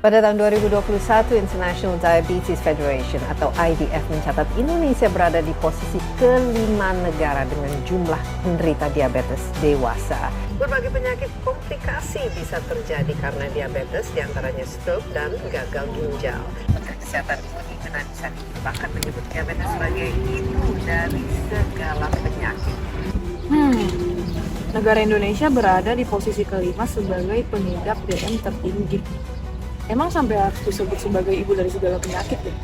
Pada tahun 2021, International Diabetes Federation atau IDF mencatat Indonesia berada di posisi kelima negara dengan jumlah penderita diabetes dewasa. Berbagai penyakit komplikasi bisa terjadi karena diabetes, diantaranya stroke dan gagal ginjal. Menteri Kesehatan Budi Gunadisadikin bahkan menyebut diabetes sebagai ibu dari segala penyakit. Negara Indonesia berada di posisi kelima sebagai pengidap DM tertinggi. Emang sampai harus disebut sebagai ibu dari segala penyakit deh?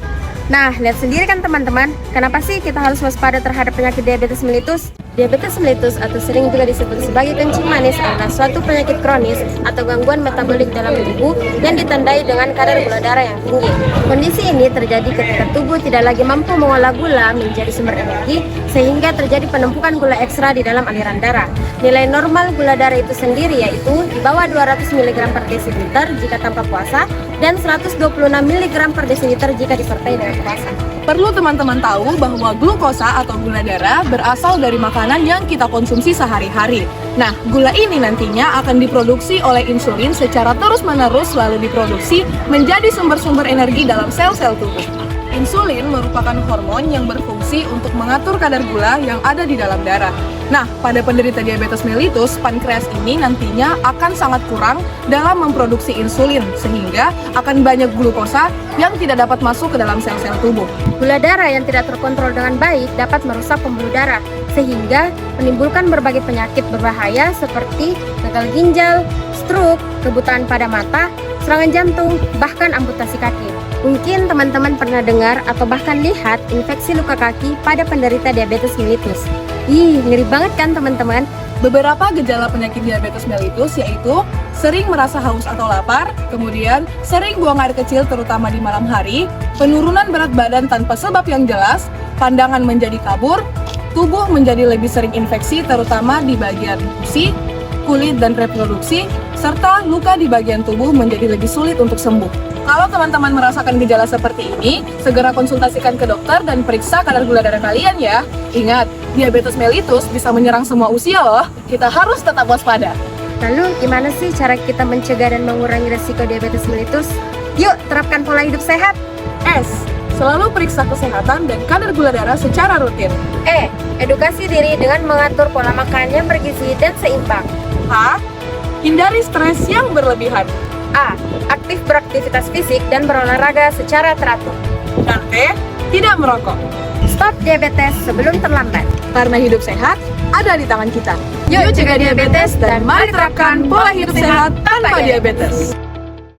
Nah, lihat sendiri kan teman-teman, kenapa sih kita harus waspada terhadap penyakit diabetes mellitus? Diabetes mellitus atau sering juga disebut sebagai kencing manis adalah suatu penyakit kronis atau gangguan metabolik dalam tubuh yang ditandai dengan kadar gula darah yang tinggi. Kondisi ini terjadi ketika tubuh tidak lagi mampu mengolah gula menjadi sumber energi sehingga terjadi penumpukan gula ekstra di dalam aliran darah. Nilai normal gula darah itu sendiri yaitu di bawah 200 mg per desiliter jika tanpa puasa dan 126 mg per desiliter jika disertai dengan puasa. Perlu teman-teman tahu bahwa glukosa atau gula darah berasal dari makanan yang kita konsumsi sehari-hari. Nah, gula ini nantinya akan diproduksi oleh insulin secara terus-menerus lalu diproduksi menjadi sumber-sumber energi dalam sel-sel tubuh. Insulin merupakan hormon yang berfungsi untuk mengatur kadar gula yang ada di dalam darah. Nah, pada penderita diabetes mellitus, pankreas ini nantinya akan sangat kurang dalam memproduksi insulin, sehingga akan banyak glukosa yang tidak dapat masuk ke dalam sel-sel tubuh. Gula darah yang tidak terkontrol dengan baik dapat merusak pembuluh darah, sehingga menimbulkan berbagai penyakit berbahaya seperti gagal ginjal, stroke, kebutaan pada mata, serangan jantung, bahkan amputasi kaki. Mungkin teman-teman pernah dengar atau bahkan lihat infeksi luka kaki pada penderita diabetes mellitus. Ih, ngeri banget kan teman-teman? Beberapa gejala penyakit diabetes mellitus yaitu sering merasa haus atau lapar, kemudian sering buang air kecil terutama di malam hari, penurunan berat badan tanpa sebab yang jelas, pandangan menjadi kabur, tubuh menjadi lebih sering infeksi terutama di bagian gusi, kulit dan reproduksi, serta luka di bagian tubuh menjadi lebih sulit untuk sembuh. Kalau teman-teman merasakan gejala seperti ini, segera konsultasikan ke dokter dan periksa kadar gula darah kalian ya. Ingat, diabetes mellitus bisa menyerang semua usia loh. Kita harus tetap waspada. Lalu gimana sih cara kita mencegah dan mengurangi resiko diabetes mellitus? Yuk, terapkan pola hidup sehat. S. Selalu periksa kesehatan dan kadar gula darah secara rutin. E. Edukasi diri dengan mengatur pola makan yang bergizi dan seimbang. H. Hindari stres yang berlebihan. A. Aktif beraktivitas fisik dan berolahraga secara teratur. Dan T. Tidak merokok. Stop diabetes sebelum terlambat. Karena hidup sehat ada di tangan kita. Yuk Yuk cegah diabetes dan mari terapkan pola hidup sehat tanpa diabetes.